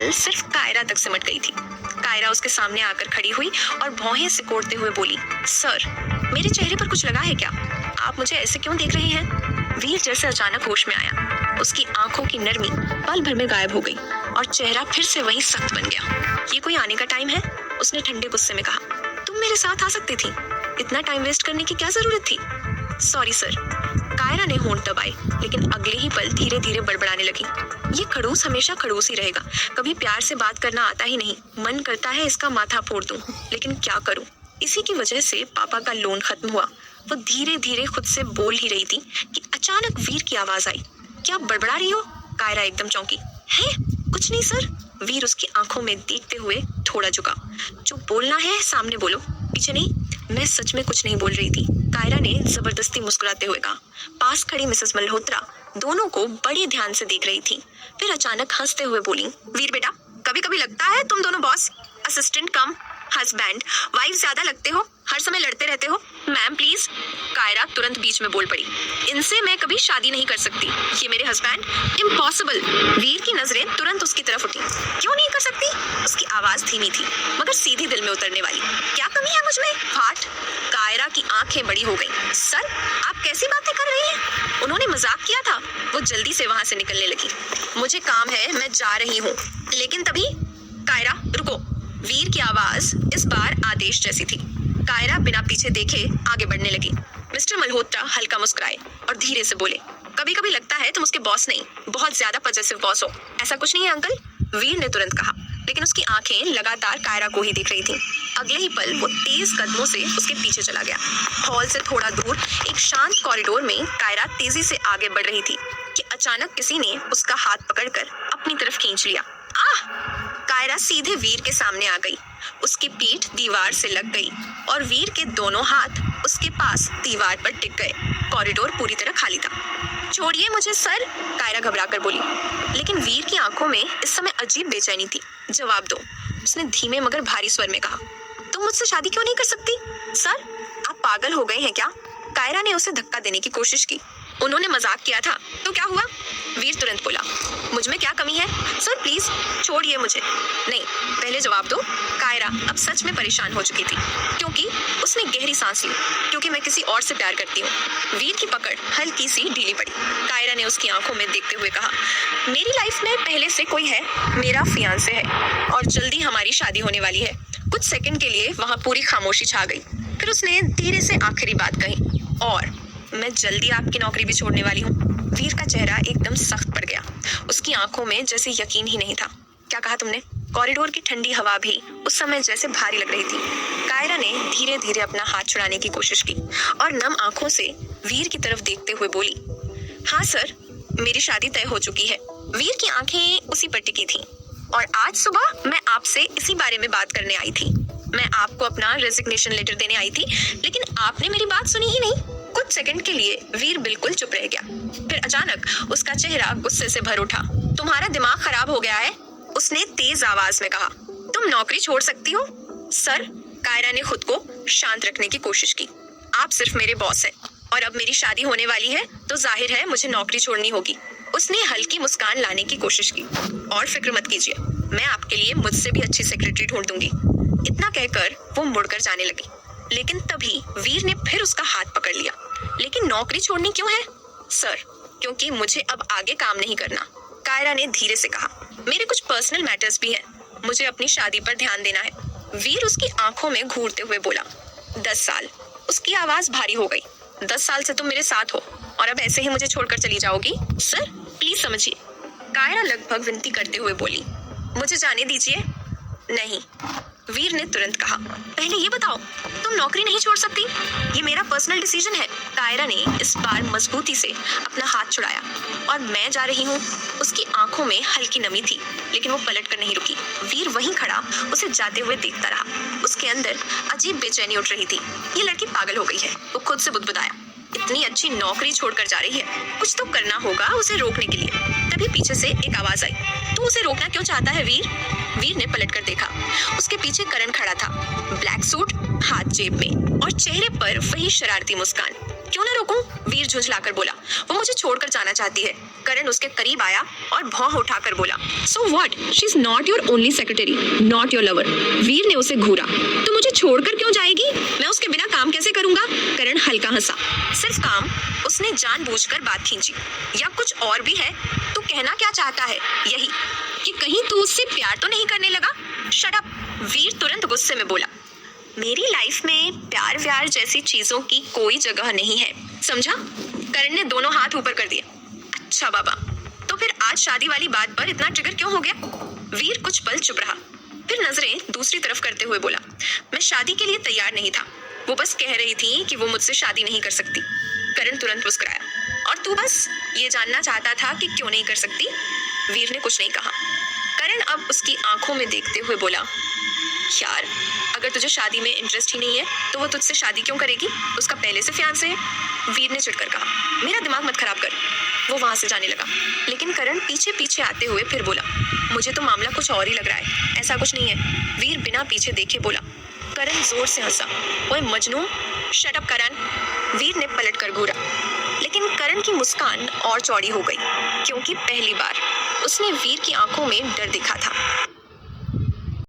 नज़र सिर्फ कायरा तक सिमट गई थी। कायरा उसके सामने आकर खड़ी हुई और भौहें सिकोड़ते हुए बोली, सर, मेरे चेहरे पर कुछ लगा है क्या? आप मुझे ऐसे क्यों देख रहे हैं? वीर जैसे अचानक होश में आया। उसकी आंखों की नरमी पल भर में गायब हो गई और चेहरा फिर से वही सख्त बन गया। ये कोई आने का टाइम है? उसने ठंडे गुस्से में कहा। तुम मेरे साथ आ सकती थी, इतना टाइम वेस्ट करने की क्या जरूरत थी? Sorry sir. कायरा ने होंठ दबाए, लेकिन अगले ही पल धीरे धीरे बड़बड़ाने लगी। ये खड़ूस हमेशा खड़ूस ही रहेगा, कभी प्यार से बात करना आता ही नहीं। मन करता है इसका माथा फोड़ दूं, लेकिन क्या करूं? इसी की वजह से पापा का लोन खत्म हुआ। वो धीरे धीरे खुद से बोल ही रही थी कि अचानक वीर की आवाज आई। क्या बड़बड़ा रही हो? कायरा एकदम चौंकी। है कुछ नहीं सर। वीर उसकी आंखों में देखते हुए थोड़ा झुका। जो बोलना है सामने बोलो, पीछे नहीं। मैं सच में कुछ नहीं बोल रही थी, कायरा ने जबरदस्ती मुस्कुराते हुए कहा। पास खड़ी मिसेस मल्होत्रा दोनों को बड़े ध्यान से देख रही थी। फिर अचानक हंसते हुए बोली, वीर बेटा, कभी कभी लगता है तुम दोनों बॉस असिस्टेंट कम हस्बैंड वाइफ ज्यादा लगते हो, हर समय लड़ते रहते हो। Ma'am please. कायरा तुरंत बीच में बोल पड़ी, इनसे मैं कभी शादी नहीं कर सकती, ये मेरे हस्बैंड। इम्पॉसिबल। वीर की नजरें तुरंत उसकी तरफ उठी। क्यों नहीं कर सकती? उसकी आवाज धीमी थी मगर सीधी दिल में उतरने वाली। क्या कमी है मुझमें? फाट। कायरा की आंखें बड़ी हो गई। सर, आप कैसी बातें कर रही हैं? उन्होंने मजाक किया था। वो जल्दी से वहां से निकलने लगी। मुझे काम है, मैं जा रही हूँ। लेकिन तभी, कायरा रुको। वीर की आवाज इस बार आदेश जैसी थी। कायरा बिना पीछे देखे आगे बढ़ने लगी। मिस्टर मल्होत्रा हल्का मुस्कुराए और धीरे से बोले, कभी कभी लगता है तुम उसके बॉस नहीं, बहुत ज्यादा पजेसिव बॉस हो। ऐसा कुछ नहीं है अंकल, वीर ने तुरंत कहा, लेकिन उसकी आंखें लगातार कायरा को ही देख रही थी। अगले ही पल वो तेज कदमों से उसके पीछे चला गया। हॉल से थोड़ा दूर एक शांत कॉरिडोर में कायरा तेजी से आगे बढ़ रही थी कि अचानक किसी ने उसका हाथ पकड़कर अपनी तरफ खींच लिया। आह! कायरा सीधे वीर के सामने आ गई। उसकी पीठ दीवार से लग गई और वीर के दोनों हाथ उसके पास दीवार पर टिक गए। कॉरिडोर पूरी तरह खाली था। छोड़िए मुझे सर, कायरा घबराकर बोली। लेकिन वीर की आंखों में इस समय अजीब बेचैनी थी। जवाब दो, उसने धीमे मगर भारी स्वर में कहा। तुम मुझसे शादी क्यों नहीं कर सकती? सर, आप पागल हो गए हैं क्या? कायरा ने उसे धक्का देने की कोशिश की। उन्होंने मजाक किया था तो क्या हुआ? वीर तुरंत बोला, मुझ में क्या कमी है? सर प्लीज छोड़िए मुझे। नहीं, पहले जवाब दो। कायरा अब सच में परेशान हो चुकी थी क्योंकि उसने गहरी सांस ली। क्योंकि मैं किसी और से प्यार करती हूँ। वीर की पकड़ हल्की सी ढीली पड़ी। कायरा ने उसकी आंखों में देखते हुए कहा, मेरी लाइफ में पहले से कोई है, मेरा फियांसे है और जल्दी हमारी शादी होने वाली है। कुछ सेकंड के लिए वहां पूरी खामोशी छा गई। फिर उसने धीरे से आखिरी बात कही, और मैं जल्दी आपकी नौकरी भी छोड़ने वाली हूँ। वीर का चेहरा एकदम सख्त पड़ गया। उसकी आंखों में जैसे यकीन ही नहीं था। क्या कहा तुमने? कॉरिडोर की ठंडी हवा भी उस समय जैसे भारी लग रही थी। कायरा ने धीरे धीरे अपना हाथ छुड़ाने की कोशिश की और नम आंखों से वीर की तरफ देखते हुए बोली, हाँ सर, मेरी शादी तय हो चुकी है। वीर की आंखें उसी पर टिकी थी। और आज सुबह मैं आपसे इसी बारे में बात करने आई थी। मैं आपको अपना रेजिग्नेशन लेटर देने आई थी, लेकिन आपने मेरी बात सुनी ही नहीं। कुछ सेकंड के लिए वीर बिल्कुल चुप रह गया। फिर अचानक उसका चेहरा गुस्से से भर उठा। तुम्हारा दिमाग खराब हो गया है, उसने तेज आवाज में कहा। तुम नौकरी छोड़ सकती हो? सर, कायरा ने खुद को शांत रखने की कोशिश की। आप सिर्फ मेरे बॉस हैं और अब मेरी शादी होने वाली है तो जाहिर है मुझे नौकरी छोड़नी होगी। उसने हल्की मुस्कान लाने की कोशिश की। और फिक्र मत कीजिए, मैं आपके लिए मुझसे भी अच्छी सेक्रेटरी ढूंढ दूंगी। इतना कहकर वो मुड़कर जाने लगी। लेकिन तभी वीर ने फिर उसका हाथ पकड़ लिया। लेकिन नौकरी छोड़नी क्यों है? सर, क्योंकि मुझे अब आगे काम नहीं करना, कायरा ने धीरे से कहा। मेरे कुछ पर्सनल मैटर्स भी हैं, मुझे अपनी शादी पर ध्यान देना है। वीर उसकी आंखों में घूरते हुए बोला। 10 साल। उसकी आवाज भारी हो गई। 10 साल से तुम मेरे साथ हो और अब ऐसे ही मुझे छोड़कर चली जाओगी? सर प्लीज समझिए, कायरा लगभग विनती करते हुए बोली। मुझे जाने दीजिए। नहीं, वीर ने तुरंत कहा। पहले ये बताओ, तुम नौकरी नहीं छोड़ सकती? ये मेरा पर्सनल डिसीजन है। कायरा ने इस बार मजबूती से अपना हाथ छुड़ाया। और मैं जा रही हूँ। उसकी आंखों में हल्की नमी थी, लेकिन वो पलट कर नहीं रुकी। वीर वहीं खड़ा उसे जाते हुए देखता रहा। उसके अंदर अजीब बेचैनी उठ रही थी। ये लड़की पागल हो गई है, वो खुद से बुदबुदाया। इतनी अच्छी नौकरी छोड़कर जा रही है, कुछ तो करना होगा उसे रोकने के लिए। तभी पीछे से एक आवाज आई। तू उसे रोकना क्यों चाहता है वीर? वीर ने पलटकर देखा। उसके पीछे करण खड़ा था, ब्लैक सूट, हाथ जेब में और चेहरे पर वही शरारती मुस्कान। क्यों ना रोकूं? वीर झुंझलाकर बोला। वो मुझे छोड़कर जाना चाहती है। करण उसके करीब आया और भौं उठाकर बोला, so what, she is not your only secretary, not your lover. Veer ने उसे घूरा। तो मुझे छोड़कर क्यों जाएगी? मैं उसके बिना काम कैसे करूंगा? करण हल्का हंसा। सिर्फ काम? उसने जानबूझकर बात खींची। या कुछ और भी है? तू कहना क्या चाहता है? यही कि कहीं तू उससे प्यार तो नहीं करने लगा? शट अप, वीर तुरंत गुस्से में बोला। मेरी लाइफ में प्यार व्यार जैसी चीजों की कोई जगह नहीं है, समझा? करण ने दोनों हाथ ऊपर कर दिए। अच्छा बाबा, तो फिर आज शादी वाली बात पर इतना ट्रिगर क्यों हो गया? वीर कुछ पल चुप रहा, फिर नजरें दूसरी तरफ करते हुए बोला, मैं शादी के लिए तैयार नहीं था। वो बस कह रही थी कि वो मुझसे शादी नहीं कर सकती। करण तुरंत मुस्कुराया। और तू बस ये जानना चाहता था कि क्यों नहीं कर सकती? वीर ने कुछ नहीं कहा। करण अब उसकी आंखों में देखते हुए बोला, यार, अगर तुझे शादी में इंटरेस्ट ही नहीं है तो वो तुझसे शादी क्यों करेगी? उसका पहले से फियांसे है। वीर ने चिढ़कर कहा, मेरा दिमाग मत खराब कर। वो वहां से जाने लगा, लेकिन करण पीछे पीछे आते हुए फिर बोला, मुझे तो मामला कुछ और ही लग रहा है, ऐसा कुछ नहीं है। वीर बिना पीछे देखे बोला। करण जोर से हंसा। ओए मजनू, शट अप करण। वीर ने पलट कर घूरा, लेकिन करण की मुस्कान और चौड़ी हो गई, क्योंकि पहली बार उसने वीर की आंखों में डर दिखा था।